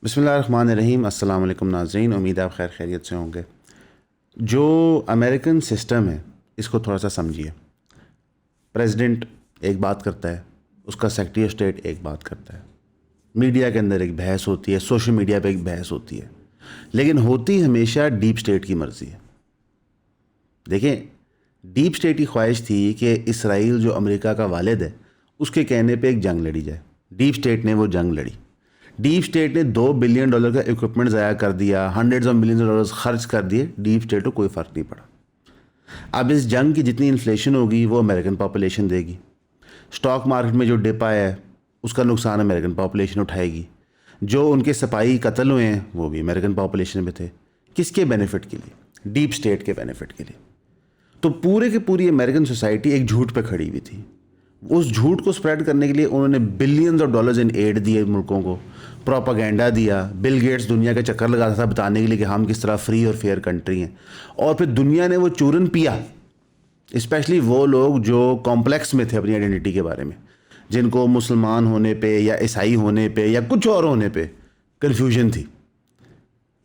بسم اللہ الرحمن الرحیم. السلام علیکم ناظرین, امید ہے آپ خیر خیریت سے ہوں گے. جو امریکن سسٹم ہے اس کو تھوڑا سا سمجھیے. پریزیڈنٹ ایک بات کرتا ہے, اس کا سیکرٹری آف اسٹیٹ ایک بات کرتا ہے, میڈیا کے اندر ایک بحث ہوتی ہے, سوشل میڈیا پہ ایک بحث ہوتی ہے, لیکن ہوتی ہمیشہ ڈیپ اسٹیٹ کی مرضی ہے. دیکھیں, ڈیپ اسٹیٹ کی خواہش تھی کہ اسرائیل جو امریکہ کا والد ہے اس کے کہنے پہ ایک جنگ لڑی جائے. ڈیپ اسٹیٹ نے وہ جنگ لڑی. ڈیپ اسٹیٹ نے $2 بلین کا اکوپمنٹ ضائع کر دیا, hundreds of millions of dollars خرچ کر دیے. ڈیپ اسٹیٹ کو کوئی فرق نہیں پڑا. اب اس جنگ کی جتنی انفلیشن ہوگی وہ امریکن پاپولیشن دے گی. اسٹاک مارکیٹ میں جو ڈپ آیا ہے اس کا نقصان امریکن پاپولیشن اٹھائے گی. جو ان کے سپاہی قتل ہوئے ہیں وہ بھی امریکن پاپولیشن میں تھے. کس کے بینیفٹ کے لیے؟ ڈیپ اسٹیٹ کے بینیفٹ کے لیے. تو پورے کی پوری امریکن سوسائٹی ایک جھوٹ پہ کھڑی ہوئی تھی. اس جھوٹ کو سپریڈ کرنے کے لیے انہوں نے billions of dollars in aid دیے ملکوں کو, پروپاگینڈا دیا. بل گیٹس دنیا کا چکر لگاتا تھا بتانے کے لیے کہ ہم کس طرح فری اور فیئر کنٹری ہیں, اور پھر دنیا نے وہ چورن پیا. اسپیشلی وہ لوگ جو کمپلیکس میں تھے اپنی آئیڈینٹی کے بارے میں, جن کو مسلمان ہونے پہ یا عیسائی ہونے پہ یا کچھ اور ہونے پہ کنفیوژن تھی.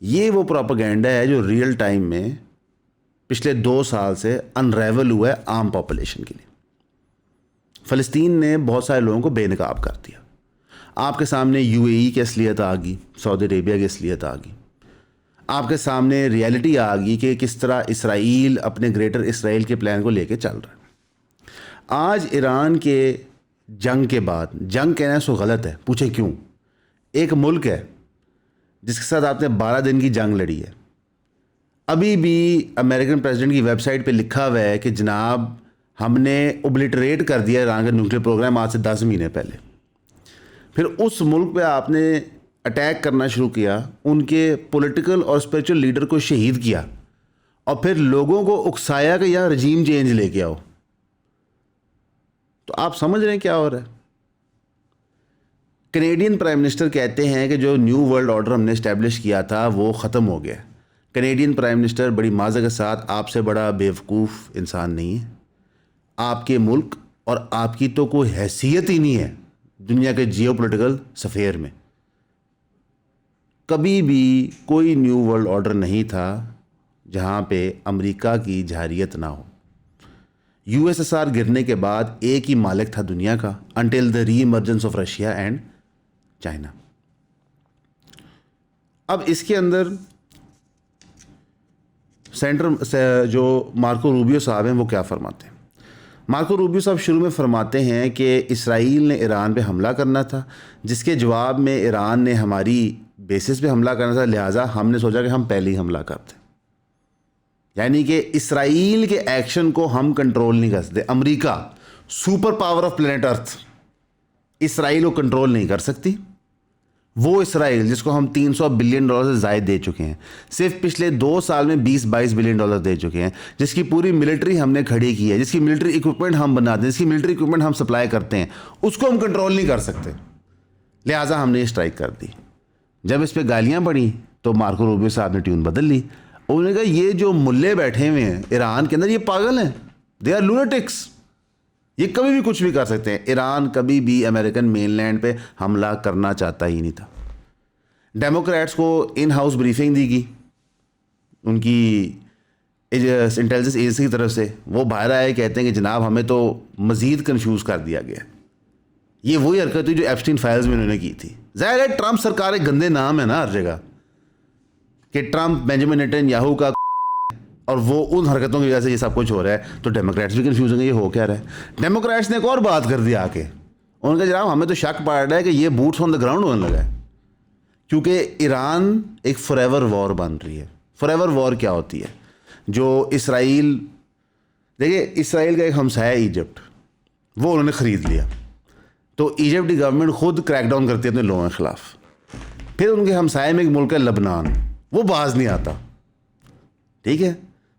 یہ وہ پروپاگینڈا ہے جو ریئل ٹائم میں پچھلے 2 سال سے انریول ہوا ہے عام پاپولیشن کے لیے. فلسطین نے بہت سارے لوگوں کو بے نقاب کر دیا. آپ کے سامنے UAE کی اصلیت آ گئی, سعودی عربیہ کی اصلیت آ گئی. آپ کے سامنے ریالٹی آ گئی کہ کس طرح اسرائیل اپنے گریٹر اسرائیل کے پلان کو لے کے چل رہا ہے. آج ایران کے جنگ کے بعد, جنگ کہنا ہے سو غلط ہے, پوچھے کیوں؟ ایک ملک ہے جس کے ساتھ آپ نے 12 دن کی جنگ لڑی ہے. ابھی بھی امریکن پریزیڈنٹ کی ویب سائٹ پہ لکھا ہوا ہے کہ جناب ہم نے اوبلیٹریٹ کر دیا ایران کا نیوکلیر پروگرام آج سے 10 مہینے پہلے. پھر اس ملک پہ آپ نے اٹیک کرنا شروع کیا, ان کے پولیٹیکل اور اسپریچول لیڈر کو شہید کیا, اور پھر لوگوں کو اکسایا کہ یہاں رجیم چینج لے کے آؤ. تو آپ سمجھ رہے ہیں کیا ہو رہا ہے؟ کینیڈین پرائم منسٹر کہتے ہیں کہ جو نیو ورلڈ آرڈر ہم نے اسٹیبلش کیا تھا وہ ختم ہو گیا. کینیڈین پرائم منسٹر بڑی معذرت کے ساتھ آپ سے بڑا بیوقوف انسان نہیں ہے. آپ کے ملک اور آپ کی تو کوئی حیثیت ہی نہیں ہے دنیا کے جیو پولیٹیکل سفیر میں. کبھی بھی کوئی نیو ورلڈ آرڈر نہیں تھا جہاں پہ امریکہ کی جارحیت نہ ہو. USSR گرنے کے بعد ایک ہی مالک تھا دنیا کا, until the reemergence of Russia and China. اب اس کے اندر سینٹر جو مارکو روبیو صاحب ہیں وہ کیا فرماتے ہیں؟ مارکو روبیو صاحب شروع میں فرماتے ہیں کہ اسرائیل نے ایران پہ حملہ کرنا تھا, جس کے جواب میں ایران نے ہماری بیسس پہ حملہ کرنا تھا, لہٰذا ہم نے سوچا کہ ہم پہلے ہی حملہ کرتے. یعنی کہ اسرائیل کے ایکشن کو ہم کنٹرول نہیں کر سکتے. امریکہ سپر پاور آف پلینٹ ارتھ اسرائیل کو کنٹرول نہیں کر سکتی. وہ اسرائیل جس کو ہم $300 بلین سے زائد دے چکے ہیں, صرف پچھلے 2 سال میں $20-22 بلین دے چکے ہیں, جس کی پوری ملٹری ہم نے کھڑی کی ہے, جس کی ملٹری اکوپمنٹ ہم بناتے ہیں, جس کی ملٹری اکوپمنٹ ہم سپلائی کرتے ہیں, اس کو ہم کنٹرول نہیں کر سکتے. لہٰذا ہم نے اسٹرائک کر دی. جب اس پہ گالیاں پڑیں تو مارکو روبیو صاحب نے ٹیون بدل لی. انہوں نے کہا یہ جو ملے بیٹھے ہوئے ہیں ایران کے اندر یہ پاگل ہیں, دے آر لونیٹکس, یہ کبھی بھی کچھ بھی کر سکتے ہیں. ایران کبھی بھی امریکن مین لینڈ پہ حملہ کرنا چاہتا ہی نہیں تھا. ڈیموکریٹس کو ان ہاؤس بریفنگ دی گئی ان کی انٹیلیجنس ایجنسی کی طرف سے. وہ باہر آئے کہتے ہیں کہ جناب ہمیں تو مزید کنفیوز کر دیا گیا. یہ وہی حرکت ہوئی جو ایپسٹین فائلز میں انہوں نے کی تھی. ظاہر ہے ٹرمپ سرکار ایک گندے نام ہے نا ہر جگہ, کہ ٹرمپ بینجامن نیتن یاہو کا, اور وہ ان حرکتوں کی وجہ سے یہ سب کچھ ہو رہا ہے. تو ڈیموکریٹس بھی کنفیوز ہوں گے یہ ہو کیا رہا ہے. ڈیموکریٹس نے ایک اور بات کر دی آ کے, انہوں نے کہا جناب ہمیں تو شک پڑ رہا ہے کہ یہ بوٹس آن دا گراؤنڈ ہونے لگا ہے, کیونکہ ایران ایک فار ایور وار بن رہی ہے. فار ایور وار کیا ہوتی ہے؟ جو اسرائیل, دیکھیے اسرائیل کا ایک ہمسایہ ایجپٹ, وہ انہوں نے خرید لیا, تو ایجپٹ کی گورنمنٹ خود کریک ڈاؤن کرتی ہے اپنے لوگوں کے خلاف. پھر ان کے ہمسائے میں ایک ملک ہے لبنان, وہ باز نہیں آتا. ٹھیک ہے,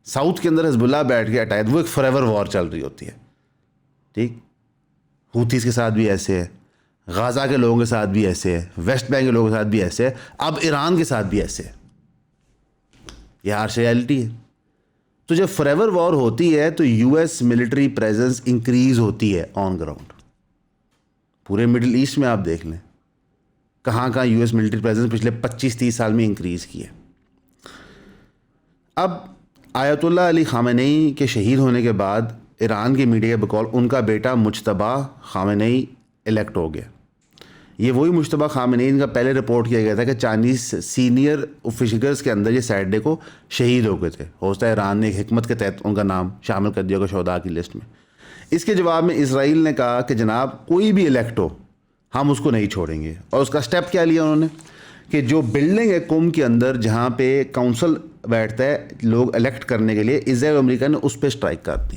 ساؤتھ کے اندر حزب اللہ بیٹھ کے اٹیک, وہ ایک فار ایور وار چل رہی ہوتی ہے. ٹھیک, ہوتیز کے ساتھ بھی ایسے ہے, غازہ کے لوگوں کے ساتھ بھی ایسے ہے, ویسٹ بینک کے لوگوں کے ساتھ بھی ایسے ہے, اب ایران کے ساتھ بھی ایسے ہے. یہ ہارش ریالٹی ہے. تو جب فار ایور وار ہوتی ہے تو US ملٹری پریزنس انکریز ہوتی ہے آن گراؤنڈ. پورے مڈل ایسٹ میں آپ دیکھ لیں, کہاں کہاں یو ایس ملٹری پریزنس پچھلے 25-30 سال میں انکریز کی ہے. اب آیت اللہ علی خامنئی کے شہید ہونے کے بعد ایران کی میڈیا بقول ان کا بیٹا مجتبیٰ خامنئی الیکٹ ہو گیا. یہ وہی مجتبیٰ خامنئی ان کا پہلے رپورٹ کیا گیا تھا کہ چائنیز سینئر فگرز کے اندر یہ سیٹرڈے کو شہید ہو گئے تھے. ہو سکتا ہے ایران نے ایک حکمت کے تحت ان کا نام شامل کر دیا ہوگا شہداء کی لسٹ میں. اس کے جواب میں اسرائیل نے کہا کہ جناب کوئی بھی الیکٹ ہو ہم اس کو نہیں چھوڑیں گے. اور اس کا سٹیپ کیا لیا انہوں نے کہ جو بلڈنگ ہے قم کے اندر جہاں پہ کونسل بیٹھتا ہے لوگ الیکٹ کرنے کے لیے، اسرائیل اور امریکہ نے اس پہ اسٹرائک کر دی.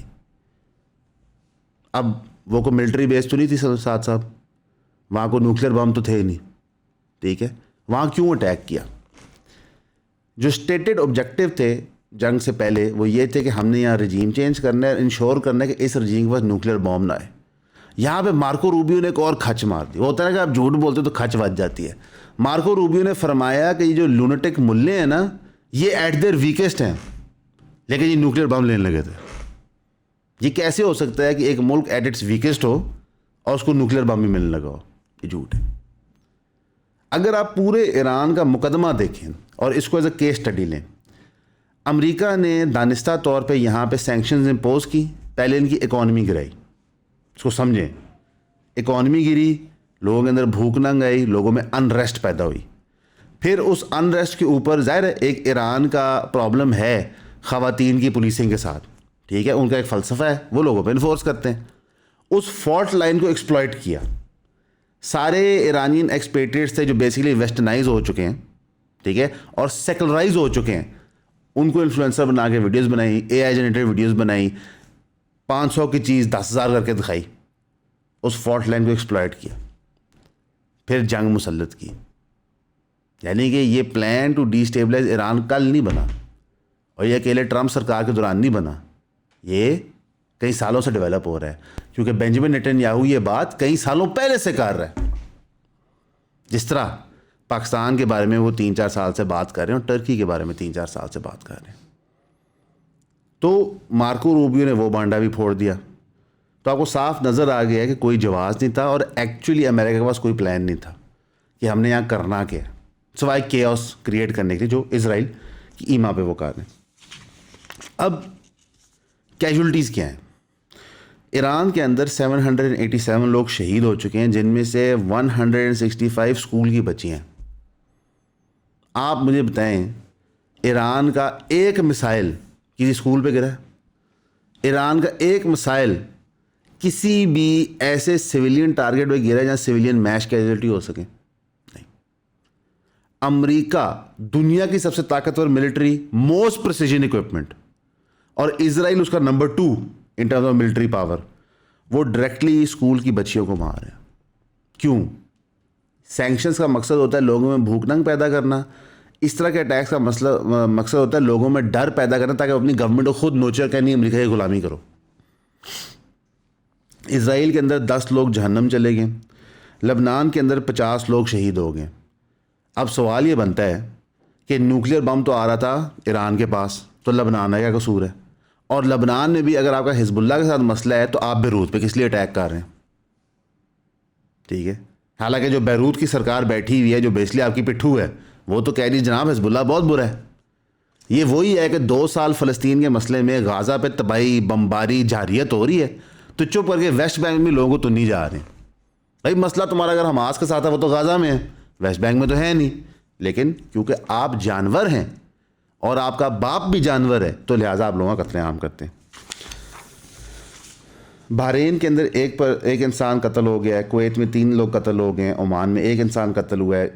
اب وہ کو ملٹری بیس تو نہیں تھی ساتھ صاحب، وہاں کو نیوکلیر بم تو تھے نہیں، ٹھیک ہے. وہاں کیوں اٹیک کیا؟ جو اسٹیٹڈ آبجیکٹیو تھے جنگ سے پہلے وہ یہ تھے کہ ہم نے یہاں رجیم چینج کرنا ہے، انشور کرنا ہے کہ اس رجیم کے پاس نیوکلیر بم نہ آئے. یہاں پہ مارکو روبیو نے ایک اور کھچ مار دی. وہ ہوتا ہے کہ آپ جھوٹ بولتے تو کھچ بچ جاتی ہے. مارکو روبیو نے فرمایا کہ یہ جو لونٹک ملے ہیں نا یہ ایٹ دیئر ویکسٹ ہیں، لیکن یہ نیوکلیر بم لینے لگے تھے. یہ کیسے ہو سکتا ہے کہ ایک ملک ایٹ اٹس ویکسٹ ہو اور اس کو نیوکلیر بم بھی ملنے لگا ہو؟ یہ جھوٹ ہے. اگر آپ پورے ایران کا مقدمہ دیکھیں اور اس کو ایز اے کیس اسٹڈی لیں، امریکہ نے دانستہ طور پہ یہاں پہ سینکشنز امپوز کی. پہلے ان کی اکانومی گرائی، اس کو سمجھیں. اکانومی گری، لوگوں کے اندر بھوک ننگ آئی، لوگوں میں انریسٹ پیدا ہوئی. پھر اس انریسٹ کے اوپر ظاہر ہے ایک ایران کا پرابلم ہے خواتین کی پولیسنگ کے ساتھ، ٹھیک ہے، ان کا ایک فلسفہ ہے، وہ لوگوں پہ انفورس کرتے ہیں. اس فالٹ لائن کو ایکسپلائٹ کیا. سارے ایرانین ایکسپیٹریٹس تھے جو بیسیکلی ویسٹرنائز ہو چکے ہیں، ٹھیک ہے، اور سیکولرائز ہو چکے ہیں. ان کو انفلوئنسر بنا کے ویڈیوز بنائی، اے آئی جنریٹڈ ویڈیوز بنائی، 500 کی چیز 10,000 کر کے دکھائی. اس فالٹ لائن کو ایکسپلائٹ کیا، پھر جنگ مسلط کی. یعنی کہ یہ plan to destabilise Iran کل نہیں بنا، اور یہ اکیلے ٹرمپ سرکار کے دوران نہیں بنا، یہ کئی سالوں سے ڈیولپ ہو رہا ہے. کیونکہ بینجامن نیتن یاہو یہ بات کئی سالوں پہلے سے کر رہا ہے. جس طرح پاکستان کے بارے میں وہ 3-4 سال سے بات کر رہے ہیں اور ٹرکی کے بارے میں 3-4 سال سے بات کر رہے ہیں. تو مارکو روبیو نے وہ بانڈا بھی پھوڑ دیا. تو آپ کو صاف نظر آ گیا کہ کوئی جواز نہیں تھا، اور ایکچولی امریکہ کے پاس کوئی پلان نہیں تھا کہ ہم نے یہاں کرنا کیا سوائے کیوس کریٹ کرنے کے لیے جو اسرائیل کی ایما پہ وہ کر رہے ہیں. اب کیجولٹیز کیا ہیں؟ ایران کے اندر 787 لوگ شہید ہو چکے ہیں، جن میں سے 165 اسکول کی بچی ہیں. آپ مجھے بتائیں ایران کا ایک مسائل کسی اسکول پہ گرا ہے؟ ایران کا ایک مسائل کسی بھی ایسے سویلین ٹارگیٹ پہ گرا ہے جہاں سویلین میش کیجولٹی ہو سکے؟ نہیں. امریکہ دنیا کی سب سے طاقتور ملٹری، موسٹ پریسیجن اکوپمنٹ، اور اسرائیل اس کا number 2 in terms of military power, وہ ڈائریکٹلی اسکول کی بچیوں کو مار رہے ہیں. کیوں؟ سینکشنز کا مقصد ہوتا ہے لوگوں میں بھوک ننگ پیدا کرنا. اس طرح کے اٹیکس کا مقصد ہوتا ہے لوگوں میں ڈر پیدا کرنا تاکہ اپنی گورنمنٹ کو خود نوچر کہ نہیں امریکہ کی غلامی کرو. اسرائیل کے اندر 10 لوگ جہنم چلے گئے، لبنان کے اندر 50 لوگ شہید ہو گئے. اب سوال یہ بنتا ہے کہ نیوکلیر بم تو آ رہا تھا ایران کے پاس، تو لبنان کا کیا قصور ہے؟ اور لبنان میں بھی اگر آپ کا حزب اللہ کے ساتھ مسئلہ ہے تو آپ بیروت پہ کس لیے اٹیک کر رہے ہیں؟ ٹھیک ہے، حالانکہ جو بیروت کی سرکار بیٹھی ہوئی ہے جو بیسلی آپ کی پٹھو ہے وہ تو کہہ رہی جناب حزب اللہ بہت برا ہے. یہ وہی ہے کہ 2 سال فلسطین کے مسئلے میں غازہ پہ تباہی بمباری جارحیت ہو رہی ہے تو چپ کر کے ویسٹ بینک میں لوگوں کو تو نہیں جا رہے ہیں. بھائی مسئلہ تمہارا اگر حماس کے ساتھ ہے وہ تو غازہ میں ہے، ویسٹ بینک میں تو ہے نہیں. لیکن کیونکہ آپ جانور ہیں اور آپ کا باپ بھی جانور ہے تو لہٰذا آپ لوگوں کا قتل عام کرتے ہیں. بحرین کے اندر ایک انسان قتل ہو گیا ہے، کویت میں 3 لوگ قتل ہو گئے ہیں، عمان میں 1 انسان قتل ہوا ہے،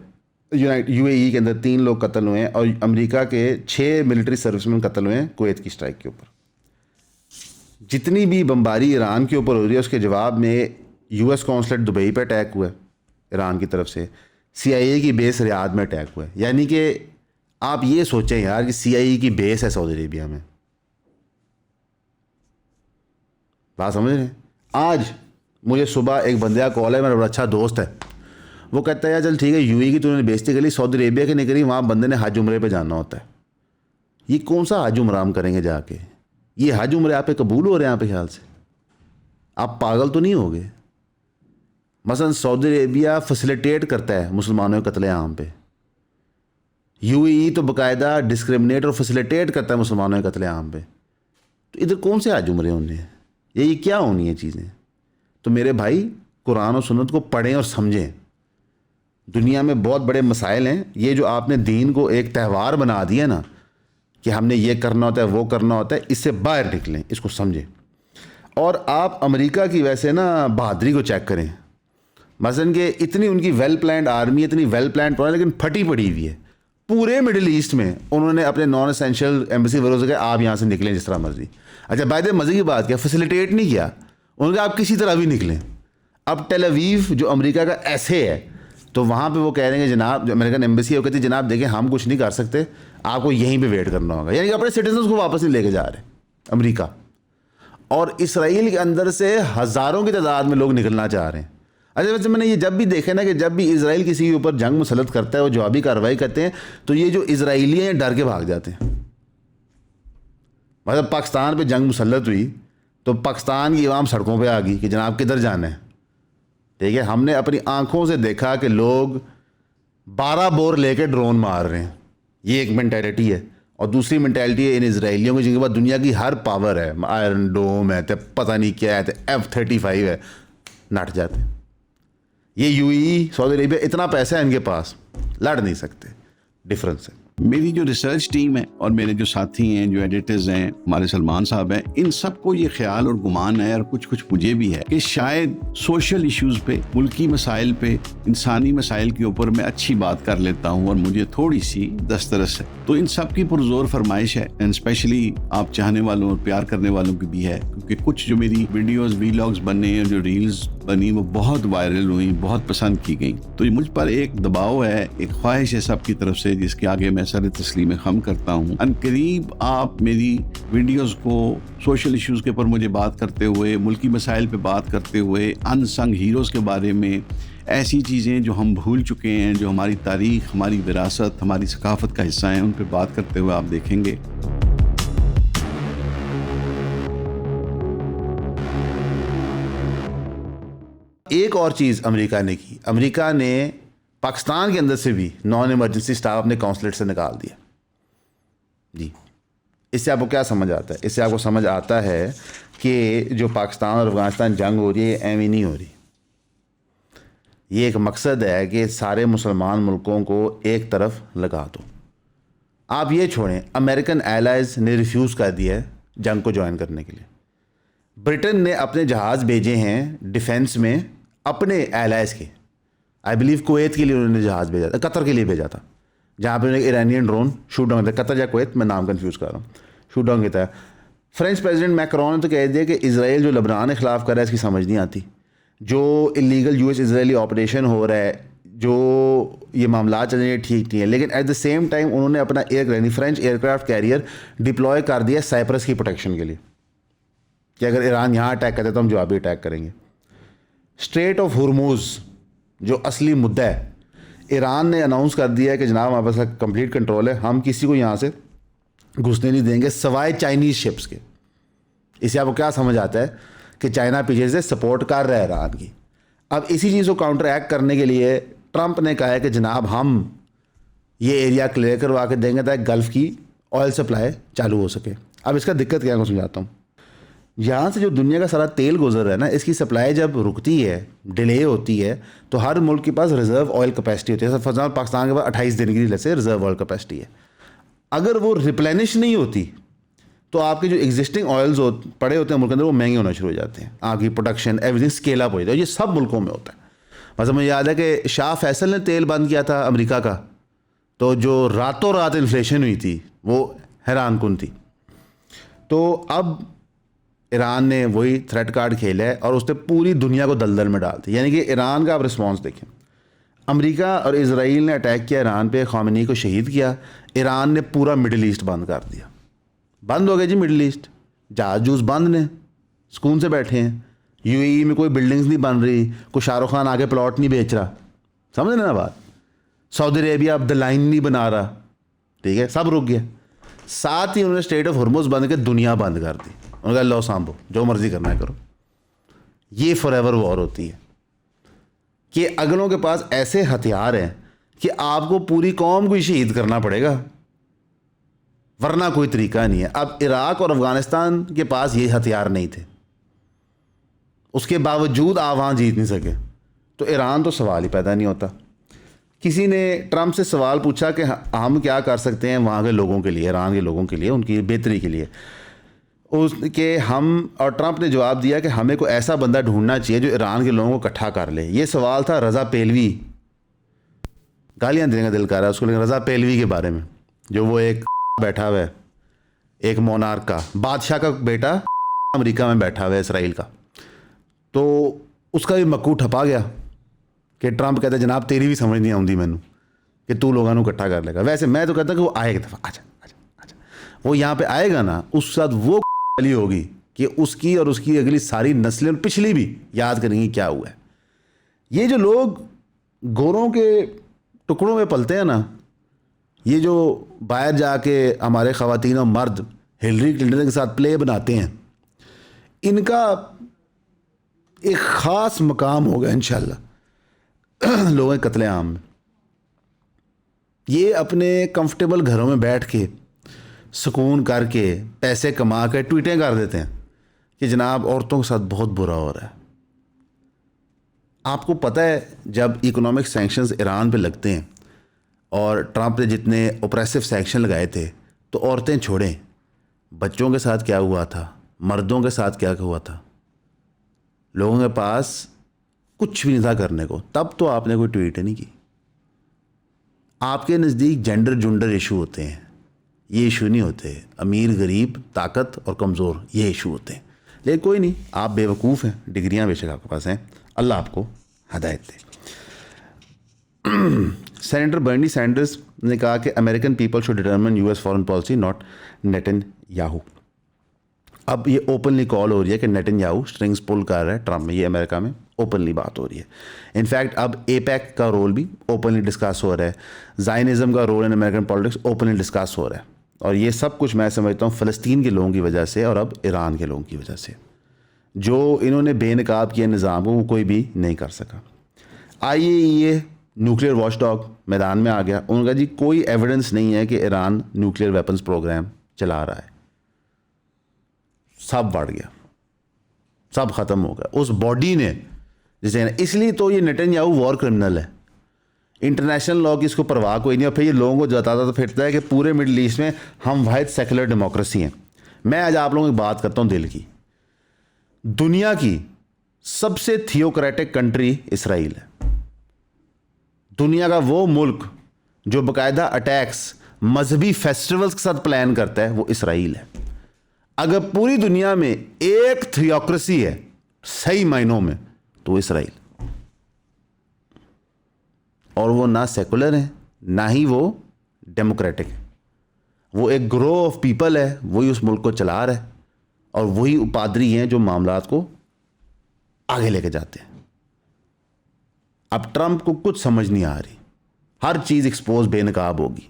یو اے ای کے اندر 3 لوگ قتل ہوئے ہیں، اور امریکہ کے 6 ملٹری سروس مین قتل ہوئے ہیں کویت کی اسٹرائک کے اوپر. جتنی بھی بمباری ایران کے اوپر ہو رہی ہے اس کے جواب میں یو ایس کونسلیٹ دبئی پہ اٹیک ہوا ہے ایران کی طرف سے، سی آئی اے کی بیس ریاض میں اٹیک ہوا ہے. یعنی کہ آپ یہ سوچیں یار کہ سی آئی اے کی بیس ہے سعودی عربیہ میں. بات سمجھ رہے ہیں؟ آج مجھے صبح ایک بندے کا کال ہے، میرا بڑا اچھا دوست ہے، وہ کہتا ہے یار چل ٹھیک ہے یو اے کی تو نے بیزتی کر لی، سعودی عربیہ کی نہیں کری، وہاں بندے نے حج عمرے پہ جانا ہوتا ہے. یہ کون سا حج عمرہ ہم کریں گے جا کے؟ یہ حج عمرے آپ پہ قبول ہو رہے ہیں آپ کے خیال سے؟ آپ پاگل تو نہیں ہو گئے؟ مثلا سعودی عربیہ فیسیلیٹیٹ کرتا ہے مسلمانوں کے قتل عام پہ، یو اے ای تو باقاعدہ ڈسکرمنیٹ اور فیسیلیٹیٹ کرتا ہے مسلمانوں کے قتل عام پہ. تو ادھر کون سے آج عمرے ہونے ہیں؟ یہ کیا ہونی ہیں چیزیں؟ تو میرے بھائی قرآن و سنت کو پڑھیں اور سمجھیں. دنیا میں بہت بڑے مسائل ہیں. یہ جو آپ نے دین کو ایک تہوار بنا دیا نا کہ ہم نے یہ کرنا ہوتا ہے وہ کرنا ہوتا ہے، اس سے باہر نکلیں، اس کو سمجھیں. اور آپ امریکہ کی ویسے نا بہادری کو چیک کریں. مثلاً کہ اتنی ان کی ویل پلانڈ آرمی، اتنی ویل پلانڈ پڑا، لیکن پھٹی پڑی ہوئی ہے. پورے مڈل ایسٹ میں انہوں نے اپنے نان اسینشیل ایمبیسی ورکرز کہ آپ یہاں سے نکلیں جس طرح مرضی. اچھا بائی دا مزے کی بات کیا، فیسیلیٹیٹ نہیں کیا، انہوں نے کہا آپ کسی طرح بھی نکلیں. اب ٹیل اویو جو امریکہ کا ایسے ہے، تو وہاں پہ وہ کہہ رہے ہیں کہ جناب، جو امریکن ایمبیسی ہے وہ کہتی ہے جناب دیکھیں ہم کچھ نہیں کر سکتے، آپ کو یہیں پہ ویٹ کرنا ہوگا. یعنی کہ اپنے سٹیزنس کو واپس نہیں لے کے جا رہے امریکہ. اور اسرائیل کے اندر سے ہزاروں کی تعداد میں لوگ نکلنا چاہ رہے ہیں. اچھا ویسے میں نے یہ جب بھی دیکھا نا کہ جب بھی اسرائیل کسی کے اوپر جنگ مسلط کرتا ہے، وہ جوابی کارروائی کرتے ہیں، تو یہ جو اسرائیلی ہیں ڈر کے بھاگ جاتے ہیں. مطلب پاکستان پہ جنگ مسلط ہوئی تو پاکستان کی عوام سڑکوں پہ آ گئی کہ جناب کدھر جانا ہے. ٹھیک ہے، ہم نے اپنی آنکھوں سے دیکھا کہ لوگ 12 بور لے کے ڈرون مار رہے ہیں. یہ ایک مینٹیلٹی ہے. اور دوسری مینٹیلٹی ہے ان اسرائیلیوں کی جن کے بعد دنیا کی ہر پاور ہے، آئرن ڈوم ہے، پتہ نہیں کیا ہے، F-35 ہے، نٹ جاتے ہیں. یہ یو اے ای سعودی عربیہ اتنا پیسہ ہے ان کے پاس، لڑ نہیں سکتے. ڈفرینس ہے. میری جو ریسرچ ٹیم ہے اور میرے جو ساتھی ہیں، جو ایڈیٹرز ہیں، ہمارے سلمان صاحب ہیں، ان سب کو یہ خیال اور گمان ہے، اور کچھ مجھے بھی ہے، کہ شاید سوشل ایشوز پہ، ملکی مسائل پہ، انسانی مسائل کے اوپر میں اچھی بات کر لیتا ہوں، اور مجھے تھوڑی سی دسترس ہے. تو ان سب کی پرزور فرمائش ہے، اینڈ اسپیشلی آپ چاہنے والوں اور پیار کرنے والوں کی بھی ہے، کیونکہ کچھ جو میری ویڈیوز ویلاگز بنے اور جو ریلز بنی وہ بہت وائرل ہوئی، بہت پسند کی گئیں. تو یہ مجھ پر ایک دباؤ ہے، ایک خواہش ہے سب کی طرف سے، جس کے آگے میں سر تسلیم خم کرتا ہوں. ان قریب آپ میری ویڈیوز کو سوشل ایشوز کے اوپر مجھے بات کرتے ہوئے، ملکی مسائل پہ بات کرتے ہوئے، ان سنگ ہیروز کے بارے میں، ایسی چیزیں جو ہم بھول چکے ہیں، جو ہماری تاریخ، ہماری وراثت، ہماری ثقافت کا حصہ ہیں، ان پہ بات کرتے ہوئے آپ دیکھیں گے. ایک اور چیز امریکہ نے کی، امریکہ نے پاکستان کے اندر سے بھی نان ایمرجنسی اسٹاف اپنے کونسلیٹ سے نکال دیا. جی اس سے آپ کو کیا سمجھ آتا ہے؟ اس سے آپ کو سمجھ آتا ہے کہ جو پاکستان اور افغانستان جنگ ہو رہی ہے ایویں نہیں ہو رہی. یہ ایک مقصد ہے کہ سارے مسلمان ملکوں کو ایک طرف لگا دو. آپ یہ چھوڑیں، امریکن ایلائز نے ریفیوز کر دیا ہے جنگ کو جوائن کرنے کے لیے. برٹن نے اپنے جہاز بھیجے ہیں ڈیفینس میں اپنے ایلائز کے. آئی بلیو کویت کے لیے انہوں نے جہاز بھیجا تھا، قطر کے لیے بھیجا تھا، جہاں پہ انہوں نے ایرانین ڈرون شوٹ ڈاؤن کیا. قطر یا کویت، میں نام کنفیوز کر رہا ہوں، شوٹ ڈاؤن کیا تھا. فرینچ پریزیڈنٹ میکرون نے تو کہہ دیا کہ اسرائیل جو لبنان کے خلاف کر رہا ہے اس کی سمجھ نہیں آتی. جو اللیگل یو ایس اسرائیلی آپریشن ہو رہا ہے، جو یہ معاملات چل رہے ہیں ٹھیک نہیں ہے. لیکن ایٹ دا سیم ٹائم انہوں نے اپنا French aircraft carrier deploy کر دیا سائپرس کی پروٹیکشن کے لیے، کہ اگر ایران یہاں اٹیک کرتے تو ہم جوابی اٹیک کریں گے. اسٹریٹ آف ہرموز جو اصلی مدعا ہے، ایران نے اناؤنس کر دیا ہے کہ جناب ہمارے پاس کمپلیٹ کنٹرول ہے، ہم کسی کو یہاں سے گھسنے نہیں دیں گے سوائے چائنیز شپس کے. اس سے آپ کو کیا سمجھ آتا ہے کہ چائنا پیچھے سے سپورٹ کر رہا ہے ایران کی. اب اسی چیز کو کاؤنٹر ایکٹ کرنے کے لیے ٹرمپ نے کہا ہے کہ جناب ہم یہ ایریا کلیئر کروا کے دیں گے تاکہ گلف کی آئل سپلائی چالو ہو سکے. اب اس کا دقت کیا ہے میں سمجھاتا ہوں. یہاں سے جو دنیا کا سارا تیل گزر رہا ہے نا، اس کی سپلائی جب رکتی ہے، ڈیلے ہوتی ہے، تو ہر ملک کے پاس ریزرو آئل کیپیسٹی ہوتی ہے. فار ایگزامپل پاکستان کے پاس 28 دن کی سے ریزرو آئل کیپیسٹی ہے. اگر وہ ریپلینش نہیں ہوتی تو آپ کے جو ایگزسٹنگ آئلز پڑے ہوتے ہیں ملک کے اندر وہ مہنگے ہونا شروع ہو جاتے ہیں. آپ کی پروڈکشن ایوری تھنگ اسکیل اپ ہو جاتا ہے. یہ سب ملکوں میں ہوتا ہے. مثلا مجھے یاد ہے کہ شاہ فیصل نے تیل بند کیا تھا امریکہ کا، تو جو راتوں رات انفلیشن ہوئی تھی وہ حیران کن تھی. تو اب ایران نے وہی تھریٹ کارڈ کھیلا ہے اور اس نے پوری دنیا کو دلدل میں ڈال دی. یعنی کہ ایران کا آپ رسپانس دیکھیں، امریکہ اور اسرائیل نے اٹیک کیا ایران پہ، خامنی کو شہید کیا. ایران نے پورا مڈل ایسٹ بند کر دیا. بند ہو گیا جی مڈل ایسٹ، جہاز جوز بند نے، سکون سے بیٹھے ہیں. یو اے ای میں کوئی بلڈنگز نہیں بن رہی، کوئی شاہ رخ خان آگے پلاٹ نہیں بیچ رہا، سمجھ لینا بات. سعودی عربیہ اب دا لائن نہیں بنا رہا، ٹھیک ہے، سب رک گیا. ساتھ ہی انہوں نے اسٹریٹ آف ہرموز بند کے دنیا بند کر دی. انہوں نے کہا لو سانبھو جو مرضی کرنا ہے کرو. یہ فار ایور وار ہوتی ہے. کہ اگلوں کے پاس ایسے ہتھیار ہیں کہ آپ کو پوری قوم کو ہی شہید کرنا پڑے گا, ورنہ کوئی طریقہ نہیں ہے. اب عراق اور افغانستان کے پاس یہ ہتھیار نہیں تھے, اس کے باوجود آپ وہاں جیت نہیں سکے, تو ایران تو سوال ہی پیدا نہیں ہوتا. کسی نے ٹرمپ سے سوال پوچھا کہ ہم کیا کر سکتے ہیں وہاں کے لوگوں کے لیے, ایران کے لوگوں کے لیے, ان کی بہتری کے لیے, اس کہ ہم, اور ٹرمپ نے جواب دیا کہ ہمیں کوئی ایسا بندہ ڈھونڈنا چاہیے جو ایران کے لوگوں کو اکٹھا کر لے. یہ سوال تھا رضا پہلوی, گالیاں دینے کا دل کر رہا ہے اس کو, لیکن رضا پہلوی کے بارے میں, جو وہ ایک بیٹھا ہوا ہے, ایک مونارک کا, بادشاہ کا بیٹا امریکہ میں بیٹھا ہوا ہے اسرائیل کا, تو اس کا بھی مکو ٹھپا گیا کہ ٹرمپ کہتا ہے جناب تیری بھی سمجھ نہیں آؤں مینوں کہ تو لوگوں کو اکٹھا کر لے گا. ویسے میں تو کہتا ہوں کہ وہ آئے گا دفعہ, اچھا وہ یہاں پہ آئے گا نا, اس ساتھ وہ علی ہوگی کہ اس کی اور اس کی اگلی ساری نسلیں اور پچھلی بھی یاد کریں گی کیا ہوا ہے. یہ جو لوگ گوروں کے ٹکڑوں میں پلتے ہیں نا, یہ جو باہر جا کے ہمارے خواتین اور مرد ہلری کلنٹن کے ساتھ پلے بناتے ہیں, ان کا ایک خاص مقام ہوگا انشاءاللہ لوگوں کے قتل عام میں. یہ اپنے کمفرٹیبل گھروں میں بیٹھ کے سکون کر کے پیسے کما کے ٹویٹیں کر دیتے ہیں کہ جناب عورتوں کے ساتھ بہت برا ہو رہا ہے. آپ کو پتہ ہے جب اکنامک سینکشنز ایران پہ لگتے ہیں اور ٹرمپ نے جتنے اوپریسو سینکشن لگائے تھے, تو عورتیں چھوڑیں, بچوں کے ساتھ کیا ہوا تھا, مردوں کے ساتھ کیا ہوا تھا, لوگوں کے پاس کچھ بھی نہیں تھا کرنے کو. تب تو آپ نے کوئی ٹویٹ نہیں کی. آپ کے نزدیک جنڈر ایشو ہوتے ہیں, یہ ایشو نہیں ہوتے. امیر غریب, طاقت اور کمزور, یہ ایشو ہوتے ہیں. لیکن کوئی نہیں, آپ بے وقوف ہیں, ڈگریاں بے شک آپ کے پاس ہیں, اللہ آپ کو ہدایت دے. سینیٹر برنی سینڈرز نے کہا کہ American people should determine U S foreign policy not Nitin Yahoo. اب یہ اوپنلی کال ہو رہی ہے کہ نیتن یاہو اسٹرنگس پل کر رہا ہے ٹرمپ میں, یہ امریکہ میں اوپنلی بات ہو رہی ہے. انفیکٹ اب اے پیک کا رول بھی اوپنلی ڈسکس ہو رہا ہے, زائنزم کا role in American politics openly discuss ہو رہا ہے. اور یہ سب کچھ میں سمجھتا ہوں فلسطین کے لوگوں کی وجہ سے اور اب ایران کے لوگوں کی وجہ سے. جو انہوں نے بے نقاب کیا نظام کو, وہ کوئی بھی نہیں کر سکا. IAEA نیوکلیئر واچ ڈاگ میدان میں آ گیا. انہوں نے کہا جی کوئی ایویڈنس نہیں ہے کہ ایران نیوکلیئر ویپنز پروگرام چلا رہا ہے. سب بڑھ گیا, سب ختم ہو گیا اس باڈی نے جسے, اس لیے تو یہ نیتن یاہو وار کرمنل ہے. انٹرنیشنل لاء کی اس کو پرواہ کوئی نہیں. اور پھر یہ لوگوں کو جتاتا تو پھرتا ہے کہ پورے مڈل ایسٹ میں ہم واحد سیکولر ڈیموکریسی ہیں. میں آج آپ لوگوں کی بات کرتا ہوں دل کی. دنیا کی سب سے تھیوکریٹک کنٹری اسرائیل ہے. دنیا کا وہ ملک جو باقاعدہ اٹیکس مذہبی فیسٹیولز کے ساتھ پلان کرتا ہے وہ اسرائیل ہے. اگر پوری دنیا میں ایک تھیوکریسی ہے صحیح معنوں میں تو اسرائیل, اور وہ نہ سیکولر ہے نہ ہی وہ ڈیموکریٹک ہے. وہ ایک گروہ آف پیپل ہے, وہی اس ملک کو چلا رہا ہے, اور وہی پادری ہیں جو معاملات کو آگے لے کے جاتے ہیں. اب ٹرمپ کو کچھ سمجھ نہیں آ رہی, ہر چیز ایکسپوز بے نقاب ہوگی.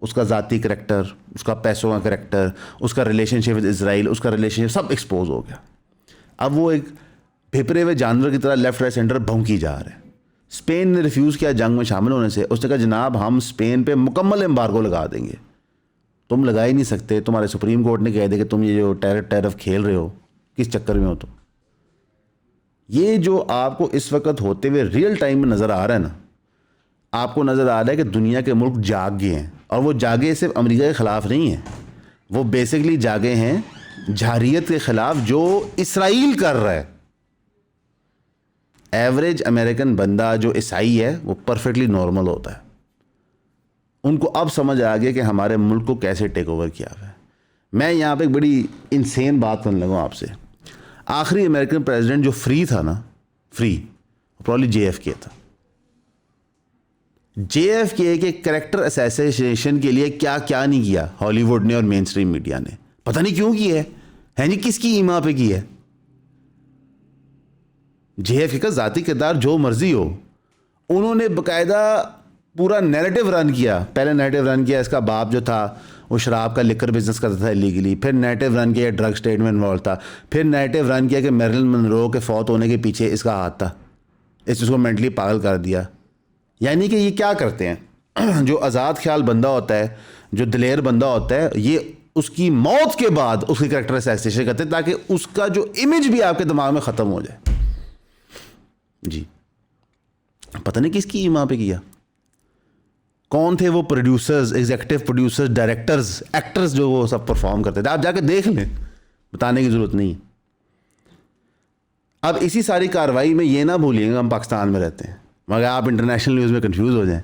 اس کا ذاتی کریکٹر, اس کا پیسوں کا کریکٹر, اس کا ریلیشن شپ ود اسرائیل, اس کا ریلیشن شپ سب ایکسپوز ہو گیا. اب وہ ایک بھپرے ہوئے جانور کی طرح لیفٹ رائٹ سینٹر بھونکی جا رہے ہیں. اسپین نے ریفیوز کیا جنگ میں شامل ہونے سے. اس نے کہا جناب ہم اسپین پہ مکمل ایمبارگو لگا دیں گے. تم لگا ہی نہیں سکتے, تمہارے سپریم کورٹ نے کہہ دیا کہ تم یہ جو ٹیرف کھیل رہے ہو کس چکر میں ہو. تو یہ جو آپ کو اس وقت ہوتے ہوئے ریئل ٹائم میں نظر آ رہا ہے نا, آپ کو نظر آ رہا ہے کہ دنیا کے ملک جاگ گئے ہیں. اور وہ جاگے صرف امریکہ کے خلاف نہیں ہیں, وہ بیسکلی جاگے ہیں جارحیت کے خلاف جو اسرائیل کر رہا ہے. ایوریج امریکن بندہ جو عیسائی ہے وہ پرفیکٹلی نارمل ہوتا ہے. ان کو اب سمجھ آ گیا کہ ہمارے ملک کو کیسے ٹیک اوور کیا ہوا ہے. میں یہاں پہ ایک بڑی انسین بات کرنے لگا آپ سے. آخری امریکن پریزیڈنٹ جو فری تھا نا, فری, پرابلی JFK تھا. JFK کے کریکٹر اسیسینیشن کے لیے کیا کیا نہیں کیا ہالی ووڈ نے اور مین اسٹریم میڈیا نے, پتہ نہیں کیوں کی ہے جی, کس کی ایما پہ کی ہے. JFK کا ذاتی کردار جو مرضی ہو, انہوں نے باقاعدہ پورا نیریٹو رن کیا. پہلے نیریٹو رن کیا اس کا باپ جو تھا وہ شراب کا لکر بزنس کرتا تھا ایلیگلی, پھر نیریٹو رن کیا ڈرگ اسٹیٹ میں انوالو تھا, پھر نیریٹو رن کیا کہ میرلن منرو کے فوت ہونے کے پیچھے اس کا ہاتھ تھا. اس چیز کو مینٹلی پاگل کر دیا. یعنی کہ یہ کیا کرتے ہیں, جو آزاد خیال بندہ ہوتا ہے, جو دلیر بندہ ہوتا ہے, یہ اس کی موت کے بعد اس کی کریکٹر اسیسینیشن کرتے ہیں تاکہ اس کا جو امیج بھی آپ کے دماغ میں ختم ہو جائے. جی پتہ نہیں کس کی ایمان پہ کیا, کون تھے وہ producers, executive producers, directors, actors جو وہ سب پرفارم کرتے تھے. آپ جا کے دیکھ لیں, بتانے کی ضرورت نہیں. اب اسی ساری کارروائی میں یہ نہ بھولیے گا ہم پاکستان میں رہتے ہیں, مگر آپ انٹرنیشنل نیوز میں کنفیوز ہو جائیں.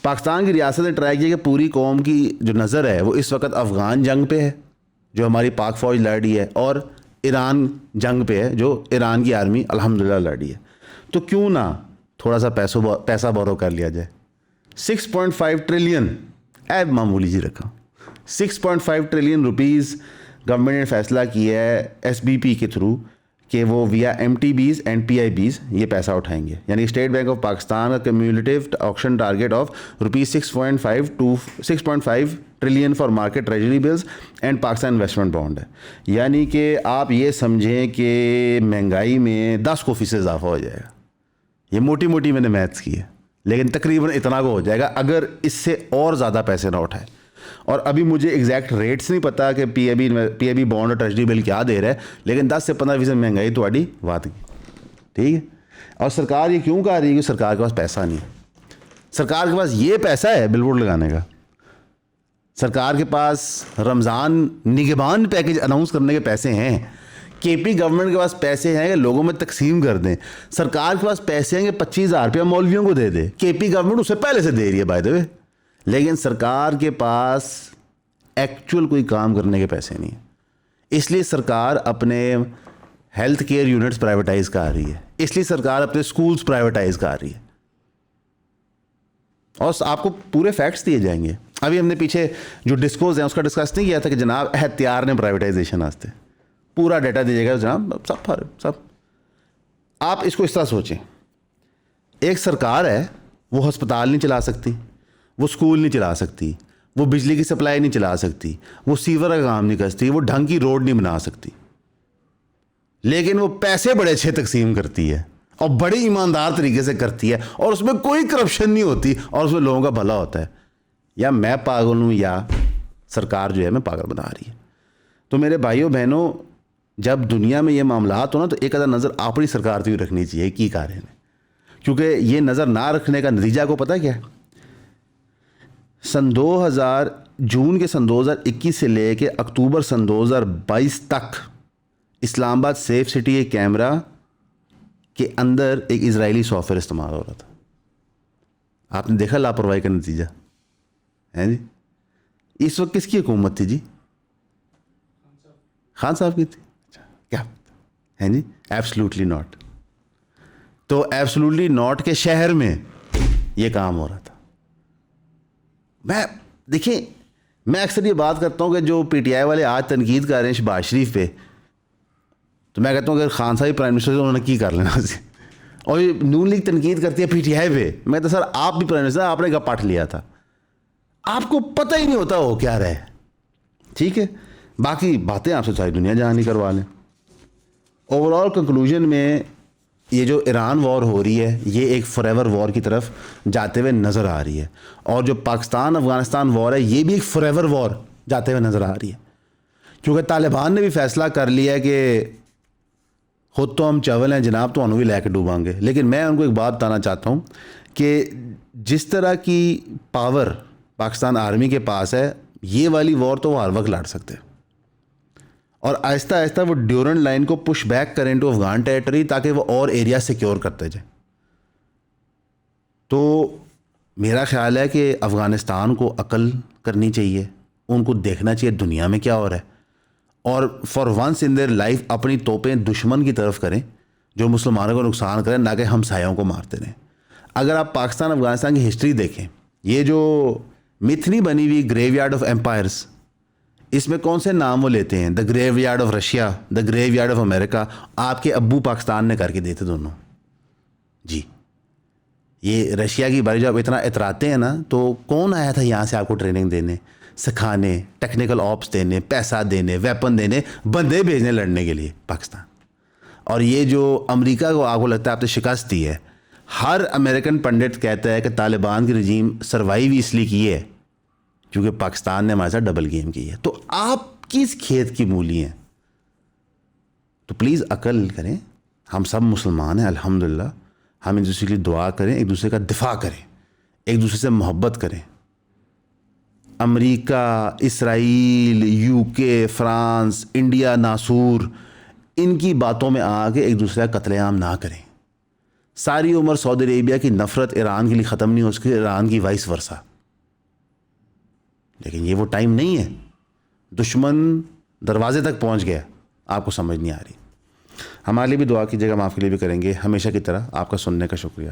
پاکستان کی ریاست نے ٹرائی کیا کہ پوری قوم کی جو نظر ہے وہ اس وقت افغان جنگ پہ ہے جو ہماری پاک فوج لڑ رہی ہے, اور ایران جنگ پہ ہے جو ایران کی آرمی الحمدللہ لڑ رہی ہے. تو کیوں نہ تھوڑا سا پیسہ بورو کر لیا جائے. 6.5 ٹریلین ایب معمولی جی رکھا, 6.5 ٹریلین روپیز گورنمنٹ نے فیصلہ کیا ہے ایس بی پی کے تھرو کہ وہ via M T Bs and P I Bs یہ پیسہ اٹھائیں گے. یعنی اسٹیٹ بینک آف پاکستان کا cumulative auction target of rupees 6.5 trillion for market treasury bills and Pakistan investment bond ہے. یعنی کہ آپ یہ سمجھیں کہ مہنگائی میں 10% اضافہ ہو جائے گا. یہ موٹی موٹی میں نے میتھس کی ہے, لیکن تقریباً اتنا کو ہو جائے گا اگر اس سے اور زیادہ پیسے نہ اٹھائے. اور ابھی مجھے ایگزیکٹ ریٹس نہیں پتا کہ پی اے بی بانڈ اور ٹریجری بل کیا دے رہا ہے, لیکن 10 سے 15% مہنگائی تھوڑی بات کی, ٹھیک ہے. اور سرکار یہ کیوں کہہ رہی ہے کہ سرکار کے پاس پیسہ نہیں ہے. سرکار کے پاس یہ پیسہ ہے بل بورڈ لگانے کا, سرکار کے پاس رمضان نگہبان پیکیج اناؤنس کرنے کے پیسے ہیں, کے پی گورنمنٹ کے پاس پیسے ہیں کہ لوگوں میں تقسیم کر دیں, سرکار کے پاس پیسے ہیں کہ 25,000 روپیہ مولویوں کو دے دے. کے پی گورنمنٹ اسے پہلے سے دے رہی ہے بائی دا وے, لیکن سرکار کے پاس ایکچوئل کوئی کام کرنے کے پیسے نہیں ہیں. اس لیے سرکار اپنے ہیلتھ کیئر یونٹس پرائیویٹائز کر رہی ہے, اس لیے سرکار اپنے اسکولس پرائیویٹائز کر رہی ہے. اور آپ کو پورے فیکٹس دیے جائیں گے. ابھی ہم نے پیچھے جو ڈسکوز ہیں اس کا ڈسکس نہیں کیا تھا کہ جناب احتیار نے پرائیویٹائزیشن واسطے پورا ڈیٹا دیجیے گا جناب, سب. آپ اس کو اس طرح سوچیں, ایک سرکار ہے وہ ہسپتال نہیں چلا سکتی, وہ اسکول نہیں چلا سکتی, وہ بجلی کی سپلائی نہیں چلا سکتی, وہ سیور کا کام نہیں کر سکتی, وہ ڈھنگ کی روڈ نہیں بنا سکتی, لیکن وہ پیسے بڑے اچھے تقسیم کرتی ہے اور بڑے ایماندار طریقے سے کرتی ہے, اور اس میں کوئی کرپشن نہیں ہوتی, اور اس میں لوگوں کا بھلا ہوتا ہے. یا میں پاگل ہوں یا سرکار جو ہے میں پاگل بنا رہی ہے. تو میرے بھائیوں بہنوں, جب دنیا میں یہ معاملات ہو نا تو ایک آدھا نظر اپنی سرکار پہ بھی رکھنی چاہیے کی کار ہے, کیونکہ یہ نظر نہ رکھنے کا نتیجہ کو پتہ کیا ہے. جون کے سن 2021 سے لے کے اکتوبر سن 2022 تک اسلام آباد سیف سٹی ایک کیمرہ کے اندر ایک اسرائیلی سافٹ ویئر استعمال ہو رہا تھا. آپ نے دیکھا لاپرواہی کا نتیجہ ہے جی. اس وقت کس کی حکومت تھی جی؟ خان صاحب کی تھی. کیا ہے جی؟ Absolutely not. تو ایبسلوٹلی ناٹ کے شہر میں یہ کام ہو رہا تھا. دیکھیں, میں اکثر یہ بات کرتا ہوں کہ جو پی ٹی آئی والے آج تنقید کر رہے ہیں شہباز شریف پہ, تو میں کہتا ہوں اگر خان صاحب پرائم منسٹر انہوں نے کی کر لینا سی. اور یہ نون لیگ تنقید کرتی ہے پی ٹی آئی پہ, میں کہتا سر آپ بھی پرائم منسٹر, آپ نے پاٹ لیا تھا, آپ کو پتہ ہی نہیں ہوتا وہ کیا رہے. ٹھیک ہے, باقی باتیں آپ سے ساری دنیا جہاں نہیں کروا لیں. اوور آل کنکلوژن میں یہ جو ایران وار ہو رہی ہے یہ ایک فار ایور وار کی طرف جاتے ہوئے نظر آ رہی ہے, اور جو پاکستان افغانستان وار ہے یہ بھی ایک فار ایور وار جاتے ہوئے نظر آ رہی ہے, کیونکہ طالبان نے بھی فیصلہ کر لیا ہے کہ خود تو ہم چاول ہیں جناب, تو انہوں بھی لے کے ڈوبیں گے. لیکن میں ان کو ایک بات بتانا چاہتا ہوں کہ جس طرح کی پاور پاکستان آرمی کے پاس ہے, یہ والی وار تو وہ ہر وقت لڑ سکتے ہیں, اور آہستہ آہستہ وہ ڈیورنٹ لائن کو پش بیک کریں ٹو افغان ٹیریٹری تاکہ وہ اور ایریا سیکیور کرتے جائیں. تو میرا خیال ہے کہ افغانستان کو عقل کرنی چاہیے, ان کو دیکھنا چاہیے دنیا میں کیا ہو رہا ہے, اور for once in their life اپنی توپیں دشمن کی طرف کریں جو مسلمانوں کو نقصان کریں, نہ کہ ہمسایوں کو مارتے رہیں. اگر آپ پاکستان افغانستان کی ہسٹری دیکھیں, یہ جو متھ نہیں بنی ہوئی گریو یارڈ آف ایمپائرس, اس میں کون سے نام وہ لیتے ہیں؟ The graveyard of Russia, the graveyard of America. آپ کے ابو پاکستان نے کر کے دیے تھے دونوں جی. یہ رشیا کی باری جب اتنا اتراتے ہیں نا, تو کون آیا تھا یہاں سے آپ کو ٹریننگ دینے, سکھانے, ٹیکنیکل آپس دینے, پیسہ دینے, ویپن دینے, بندے بھیجنے لڑنے کے لیے؟ پاکستان. اور یہ جو امریکہ کو آپ کو لگتا ہے آپ نے شکست دی ہے, ہر امریکن پنڈت کہتا ہے کہ طالبان کی رجیم سروائیو اس لیے کی ہے کیونکہ پاکستان نے ہمارے ساتھ ڈبل گیم کی ہے. تو آپ کس کھیت کی مولی ہیں؟ تو پلیز عقل کریں. ہم سب مسلمان ہیں الحمدللہ. ہم ایک دوسرے کے لیے دعا کریں, ایک دوسرے کا دفاع کریں, ایک دوسرے سے محبت کریں. امریکہ, اسرائیل, یو کے, فرانس, انڈیا, ناسور, ان کی باتوں میں آ کے ایک دوسرے کا قتل عام نہ کریں. ساری عمر سعودی عربیہ کی نفرت ایران کے لیے ختم نہیں ہو سکی, ایران کی وائس ورثہ. لیکن یہ وہ ٹائم نہیں ہے. دشمن دروازے تک پہنچ گیا, آپ کو سمجھ نہیں آ رہی. ہمارے لیے بھی دعا کیجیے گا, ہم آپ کے لیے بھی کریں گے. ہمیشہ کی طرح آپ کا سننے کا شکریہ.